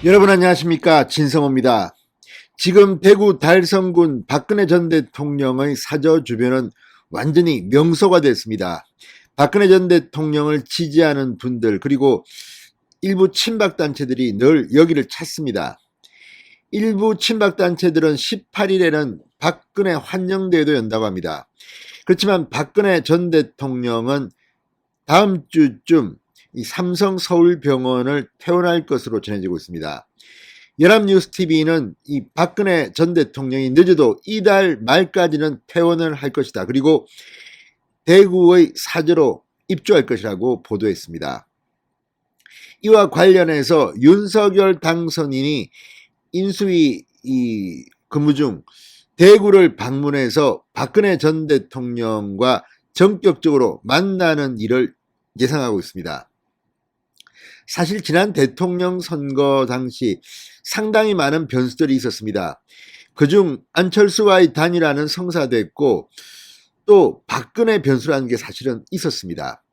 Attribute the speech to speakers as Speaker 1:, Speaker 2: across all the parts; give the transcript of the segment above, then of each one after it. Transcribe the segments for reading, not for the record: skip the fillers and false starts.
Speaker 1: 여러분 안녕하십니까, 진성호입니다. 지금 대구 달성군 박근혜 전 대통령의 사저 주변은 완전히 명소가 됐습니다. 박근혜 전 대통령을 지지하는 분들, 그리고 일부 친박단체들이 늘 여기를 찾습니다. 일부 친박단체들은 18일에는 박근혜 환영대회도 연다고 합니다. 그렇지만 박근혜 전 대통령은 다음 주쯤 이 삼성 서울병원을 퇴원할 것으로 전해지고 있습니다. 연합뉴스TV는 이 박근혜 전 대통령이 늦어도 이달 말까지는 퇴원을 할 것이다. 그리고 대구의 사저로 입주할 것이라고 보도했습니다. 이와 관련해서 윤석열 당선인이 인수위 근무 중 대구를 방문해서 박근혜 전 대통령과 전격적으로 만나는 일을 예상하고 있습니다. 사실 지난 대통령 선거 당시 상당히 많은 변수들이 있었습니다. 그중 안철수와의 단일화는 성사됐고 또 박근혜 변수라는 게 사실은 있었습니다.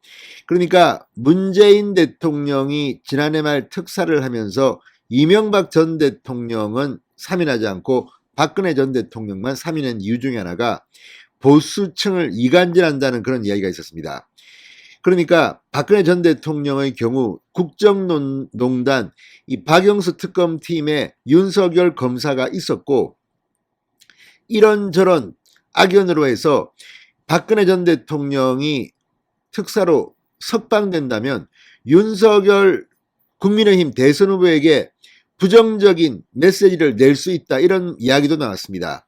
Speaker 1: 그러니까 문재인 대통령이 지난해 말 특사를 하면서 이명박 전 대통령은 사면하지 않고 박근혜 전 대통령만 사면한 이유 중에 하나가 보수층을 이간질한다는 그런 이야기가 있었습니다. 그러니까 박근혜 전 대통령의 경우 국정농단 이 박영수 특검팀에 윤석열 검사가 있었고 이런저런 악연으로 해서 박근혜 전 대통령이 특사로 석방된다면 윤석열 국민의힘 대선 후보에게 부정적인 메시지를 낼 수 있다, 이런 이야기도 나왔습니다.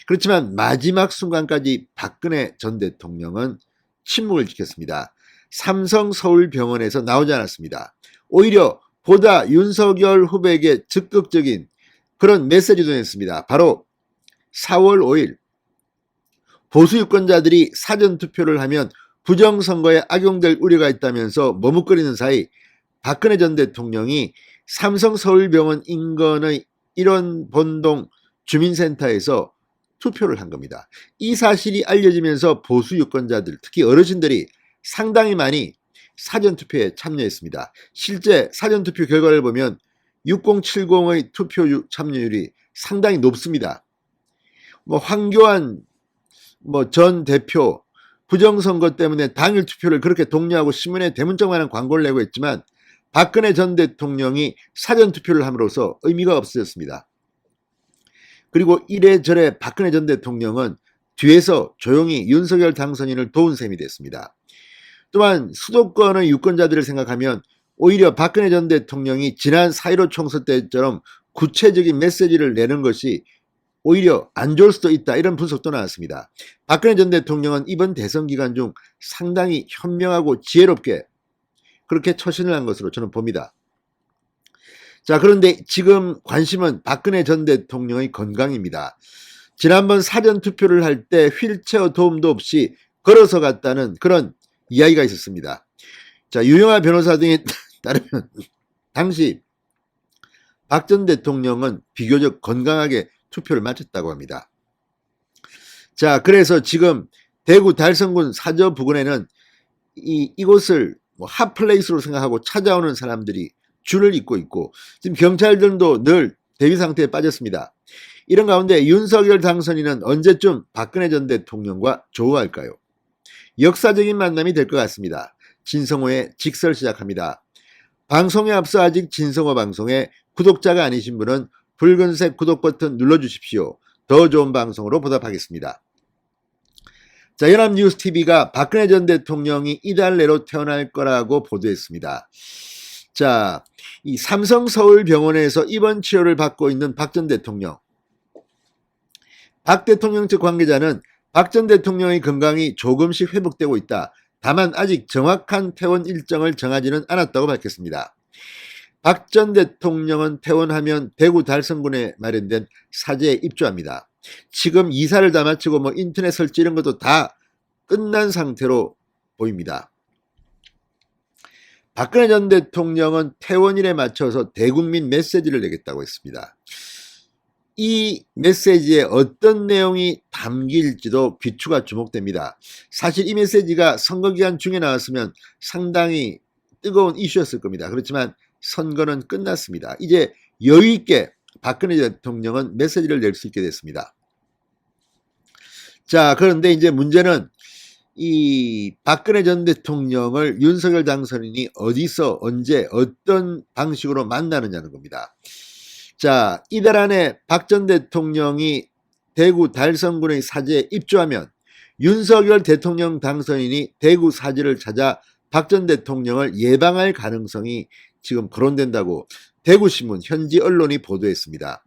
Speaker 1: 그렇지만 마지막 순간까지 박근혜 전 대통령은 침묵을 지켰습니다. 삼성 서울병원에서 나오지 않았습니다. 오히려 보다 윤석열 후보에게 적극적인 그런 메시지도 냈습니다. 바로 4월 5일 보수 유권자들이 사전투표를 하면 부정선거에 악용될 우려가 있다면서 머뭇거리는 사이 박근혜 전 대통령이 삼성 서울병원 인근의 일원본동 주민센터에서 투표를 한 겁니다. 이 사실이 알려지면서 보수 유권자들, 특히 어르신들이 상당히 많이 사전투표에 참여했습니다. 실제 사전투표 결과를 보면 6070의 투표 참여율이 상당히 높습니다. 황교안 전 대표 부정선거 때문에 당일 투표를 그렇게 독려하고 신문에 대문짝만한 광고를 내고 했지만 박근혜 전 대통령이 사전투표를 함으로써 의미가 없어졌습니다. 그리고 이래저래 박근혜 전 대통령은 뒤에서 조용히 윤석열 당선인을 도운 셈이 됐습니다. 또한 수도권의 유권자들을 생각하면 오히려 박근혜 전 대통령이 지난 4.15 총선 때처럼 구체적인 메시지를 내는 것이 오히려 안 좋을 수도 있다, 이런 분석도 나왔습니다. 박근혜 전 대통령은 이번 대선 기간 중 상당히 현명하고 지혜롭게 그렇게 처신을 한 것으로 저는 봅니다. 자, 그런데 지금 관심은 박근혜 전 대통령의 건강입니다. 지난번 사전투표를 할 때 휠체어 도움도 없이 걸어서 갔다는 그런 이야기가 있었습니다. 자, 유영하 변호사 등에 따르면 당시 박 전 대통령은 비교적 건강하게 투표를 마쳤다고 합니다. 자, 그래서 지금 대구 달성군 사저 부근에는 이곳을 핫플레이스로 생각하고 찾아오는 사람들이 줄을 잇고 있고 지금 경찰들도 늘 대기 상태에 빠졌습니다. 이런 가운데 윤석열 당선인은 언제쯤 박근혜 전 대통령과 조우할까요? 역사적인 만남이 될 것 같습니다. 진성호의 직설 시작합니다. 방송에 앞서 아직 진성호 방송에 구독자가 아니신 분은 붉은색 구독 버튼 눌러주십시오. 더 좋은 방송으로 보답하겠습니다. 자, 연합뉴스TV가 박근혜 전 대통령이 이달 내로 퇴원할 거라고 보도했습니다. 자, 이 삼성 서울병원에서 입원 치료를 받고 있는 박 전 대통령. 박 대통령 측 관계자는 박 전 대통령의 건강이 조금씩 회복되고 있다. 다만 아직 정확한 퇴원 일정을 정하지는 않았다고 밝혔습니다. 박 전 대통령은 퇴원하면 대구 달성군에 마련된 사저에 입주합니다. 지금 이사를 다 마치고 인터넷 설치 이런 것도 다 끝난 상태로 보입니다. 박근혜 전 대통령은 퇴원일에 맞춰서 대국민 메시지를 내겠다고 했습니다. 이 메시지에 어떤 내용이 담길지도 귀추가 주목됩니다. 사실 이 메시지가 선거기간 중에 나왔으면 상당히 뜨거운 이슈였을 겁니다. 그렇지만 선거는 끝났습니다. 이제 여유있게 박근혜 대통령은 메시지를 낼 수 있게 됐습니다. 자, 그런데 이제 문제는 이 박근혜 전 대통령을 윤석열 당선인이 어디서 언제 어떤 방식으로 만나느냐는 겁니다. 자, 이달 안에 박 전 대통령이 대구 달성군의 사제에 입주하면 윤석열 대통령 당선인이 대구 사지를 찾아 박 전 대통령을 예방할 가능성이 지금 거론된다고 대구신문 현지 언론이 보도했습니다.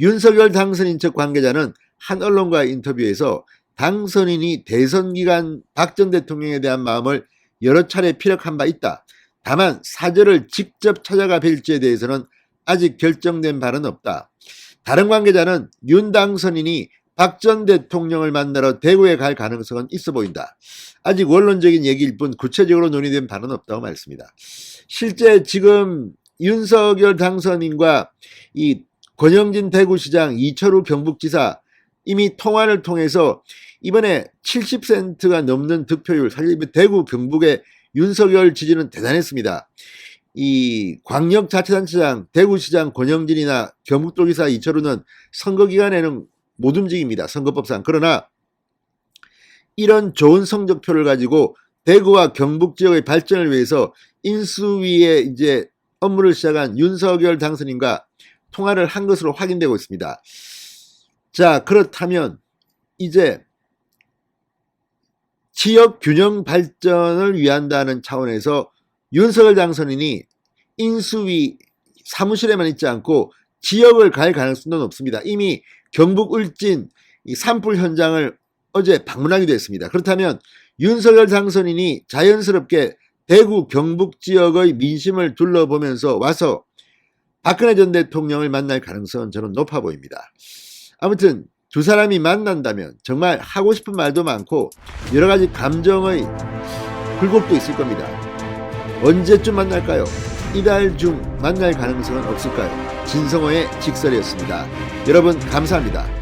Speaker 1: 윤석열 당선인 측 관계자는 한 언론과의 인터뷰에서 당선인이 대선 기간 박 전 대통령에 대한 마음을 여러 차례 피력한 바 있다. 다만 사저를 직접 찾아가 뵐지에 대해서는 아직 결정된 바는 없다. 다른 관계자는 윤 당선인이 박 전 대통령을 만나러 대구에 갈 가능성은 있어 보인다. 아직 원론적인 얘기일 뿐 구체적으로 논의된 바는 없다고 말했습니다. 실제 지금 윤석열 당선인과 이 권영진 대구시장, 이철우 경북지사 이미 통화를 통해서 이번에 70%가 넘는 득표율, 사실 대구 경북의 윤석열 지지는 대단했습니다. 이 광역자치단체장 대구시장 권영진이나 경북도지사 이철우는 선거 기간에는 못 움직입니다. 선거법상. 그러나 이런 좋은 성적표를 가지고 대구와 경북 지역의 발전을 위해서 인수위에 이제 업무를 시작한 윤석열 당선인과 통화를 한 것으로 확인되고 있습니다. 자, 그렇다면 이제 지역 균형 발전을 위한다는 차원에서 윤석열 당선인이 인수위 사무실에만 있지 않고 지역을 갈 가능성도 높습니다. 이미 경북 울진 이 산불 현장을 어제 방문하기도 했습니다. 그렇다면 윤석열 당선인이 자연스럽게 대구 경북 지역의 민심을 둘러보면서 와서 박근혜 전 대통령을 만날 가능성은 저는 높아 보입니다. 아무튼 두 사람이 만난다면 정말 하고 싶은 말도 많고 여러 가지 감정의 굴곡도 있을 겁니다. 언제쯤 만날까요? 이달 중 만날 가능성은 없을까요? 진성호의 직설이었습니다. 여러분 감사합니다.